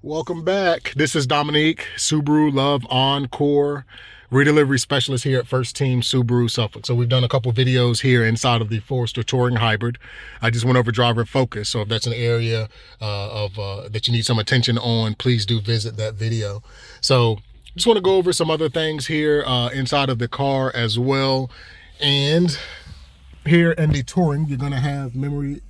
Welcome back. This is Dominique, Subaru Love Encore redelivery specialist here at First Team Subaru Suffolk. So we've done a couple videos here inside of the Forester Touring Hybrid. I just went over driver focus. So if that's an area that you need some attention on, please do visit that video. So just want to go over some other things here inside of the car as well. And here in the Touring, you're going to have memory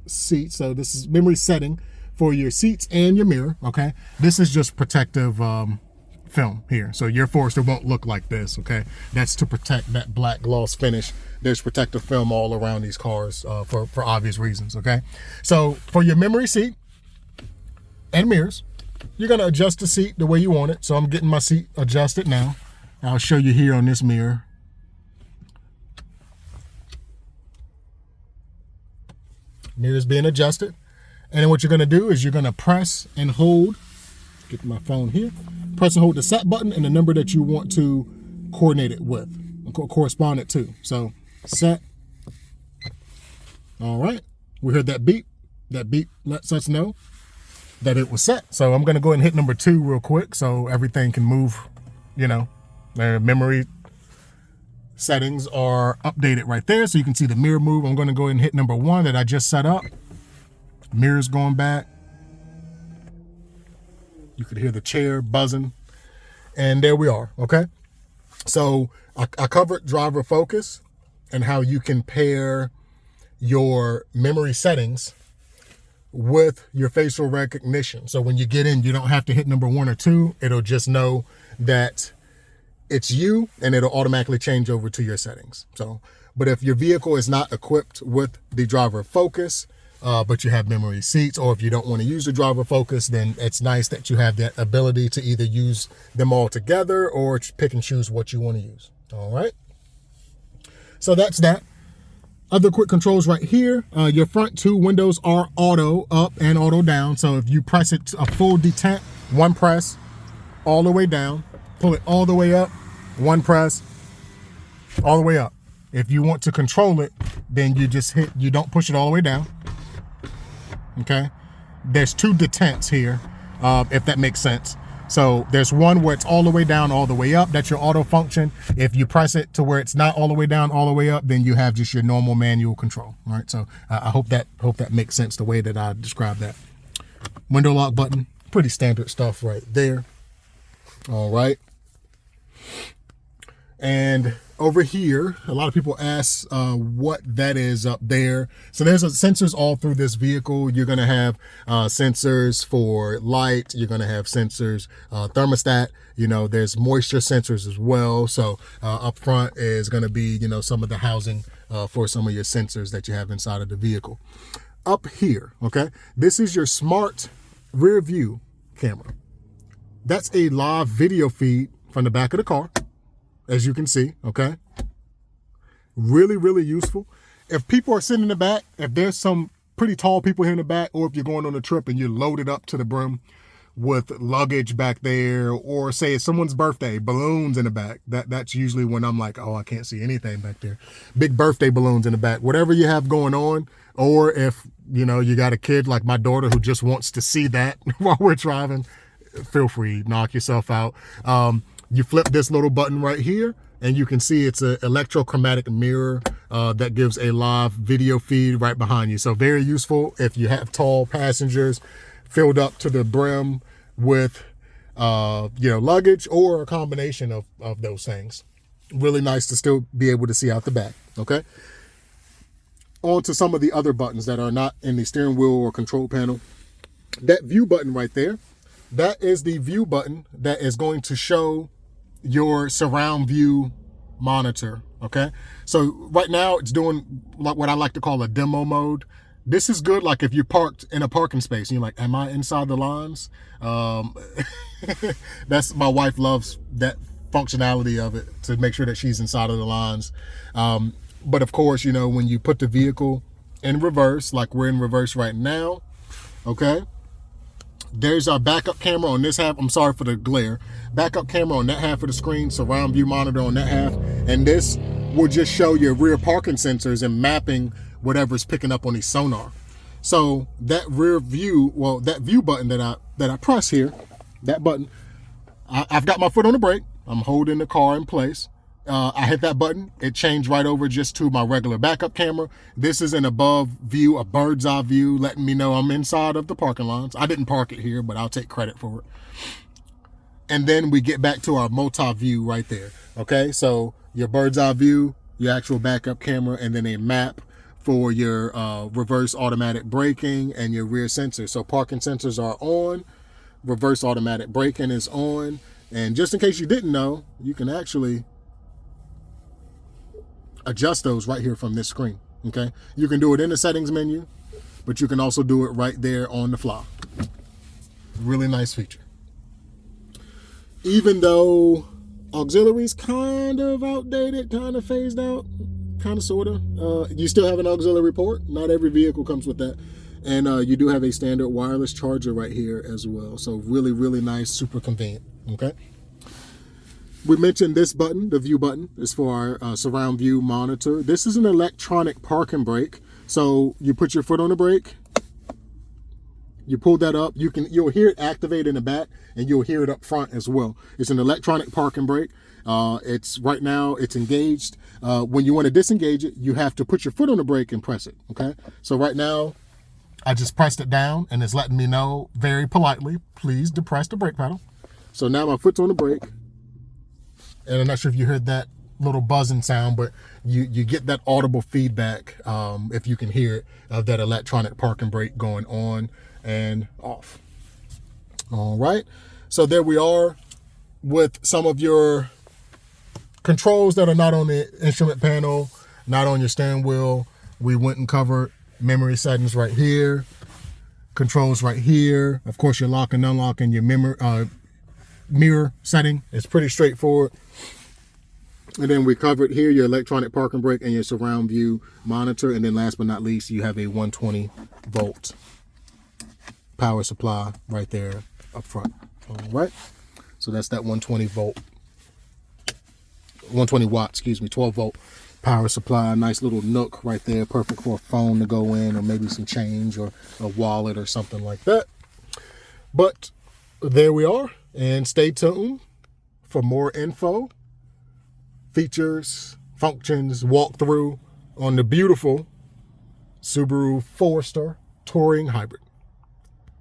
seats. So this is memory setting for your seats and your mirror, okay? This is just protective film here. So your Forester won't look like this, okay? That's to protect that black gloss finish. There's protective film all around these cars for obvious reasons, okay? So for your memory seat and mirrors, you're gonna adjust the seat the way you want it. So I'm getting my seat adjusted now. I'll show you here on this mirror. Mirror's being adjusted. And then what you're gonna do is you're gonna press and hold, get my phone here, press and hold the set button and the number that you want to coordinate it with, correspond it to. So set. All right, we heard that beep. That beep lets us know that it was set. So I'm gonna go ahead and hit number 2 real quick so everything can move, you know, their memory settings are updated right there. So you can see the mirror move. I'm gonna go ahead and hit number 1 that I just set up. Mirrors going back. You could hear the chair buzzing. And there we are, okay? So I covered driver focus and how you can pair your memory settings with your facial recognition. So when you get in, you don't have to hit number 1 or 2. It'll just know that it's you and it'll automatically change over to your settings. So, but if your vehicle is not equipped with the driver focus, but you have memory seats, or if you don't want to use the driver focus, then it's nice that you have that ability to either use them all together or pick and choose what you want to use. All right. So that's that. Other quick controls right here. Your front 2 windows are auto up and auto down. So if you press it a full detent, 1 press all the way down, pull it all the way up, 1 press all the way up. If you want to control it, then you just hit, you don't push it all the way down. Okay, there's 2 detents here, if that makes sense. So there's one where it's all the way down, all the way up. That's your auto function. If you press it to where it's not all the way down, all the way up, then you have just your normal manual control. All right. So I hope that makes sense the way that I described that. Window lock button, pretty standard stuff right there. All right. And over here, a lot of people ask what that is up there. So there's sensors all through this vehicle. You're going to have sensors for light. You're going to have sensors, thermostat. You know, there's moisture sensors as well. So up front is going to be, you know, some of the housing for some of your sensors that you have inside of the vehicle. Up here, okay, this is your Smart Rear View camera. That's a live video feed from the back of the car, as you can see, okay? Really, really useful. If people are sitting in the back, if there's some pretty tall people here in the back, or if you're going on a trip and you're loaded up to the brim with luggage back there, or say it's someone's birthday, balloons in the back, that's usually when I'm like, oh, I can't see anything back there. Big birthday balloons in the back, whatever you have going on. Or if, you know, you got a kid like my daughter who just wants to see that while we're driving, feel free, knock yourself out. You flip this little button right here and you can see it's an electrochromatic mirror that gives a live video feed right behind you. So very useful if you have tall passengers filled up to the brim with you know, luggage, or a combination of those things. Really nice to still be able to see out the back, okay? On to some of the other buttons that are not in the steering wheel or control panel. That view button right there, that is the view button that is going to show your surround view monitor, okay? So right now it's doing like what I like to call a demo mode. This is good like if you're parked in a parking space and you're like, am I inside the lines? That's, my wife loves that functionality of it, to make sure that she's inside of the lines. But of course, you know, when you put the vehicle in reverse, like we're in reverse right now, okay? There's our backup camera on this half. I'm sorry for the glare. Backup camera on that half of the screen, surround view monitor on that half. And this will just show your rear parking sensors and mapping whatever's picking up on the sonar. So that rear view, well, that view button that I press here, that button, I've got my foot on the brake. I'm holding the car in place. I hit that button. It changed right over just to my regular backup camera. This is an above view, a bird's eye view, letting me know I'm inside of the parking lots. I didn't park it here, but I'll take credit for it. And then we get back to our multi-view right there. Okay, so your bird's eye view, your actual backup camera, and then a map for your reverse automatic braking and your rear sensors. So parking sensors are on, reverse automatic braking is on. And just in case you didn't know, you can actually adjust those right here from this screen. Okay, you can do it in the settings menu, but you can also do it right there on the fly. Really nice feature. Even though auxiliary's kind of outdated, kind of phased out, kind of sort of, you still have an auxiliary port. Not every vehicle comes with that. And you do have a standard wireless charger right here as well. So really, really nice, super convenient. Okay. We mentioned this button, the view button, is for our surround view monitor. This is an electronic parking brake. So you put your foot on the brake, you pull that up, you'll hear it activate in the back, and you'll hear it up front as well. It's an electronic parking brake. It's right now it's engaged. When you want to disengage it, you have to put your foot on the brake and press it. Okay. So right now, I just pressed it down, and it's letting me know very politely, please depress the brake pedal. So now my foot's on the brake. And I'm not sure if you heard that little buzzing sound, but you get that audible feedback, if you can hear it, of that electronic parking brake going on and off. All right. So there we are with some of your controls that are not on the instrument panel, not on your steering wheel. We went and covered memory settings right here, controls right here. Of course, your lock and unlock and your mirror setting. It's pretty straightforward. And then we covered here your electronic parking brake and your surround view monitor. And then last but not least, you have a 120 volt power supply right there up front. All right. So that's that 120 watts, 12 volt power supply. Nice little nook right there. Perfect for a phone to go in, or maybe some change or a wallet or something like that. But there we are. And stay tuned for more info, features, functions, walkthrough on the beautiful Subaru Forester Touring Hybrid.